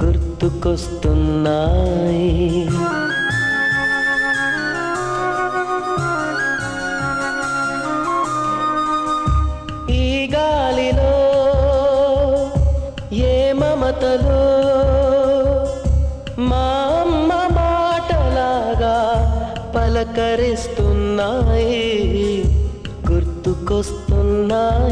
గుర్తుకొస్తున్నాయి ఈ గాలిలో ఏ మమతలో మా అమ్మ మాటలాగా పలకరిస్తున్నాయి గుర్తుకొస్తున్నాయి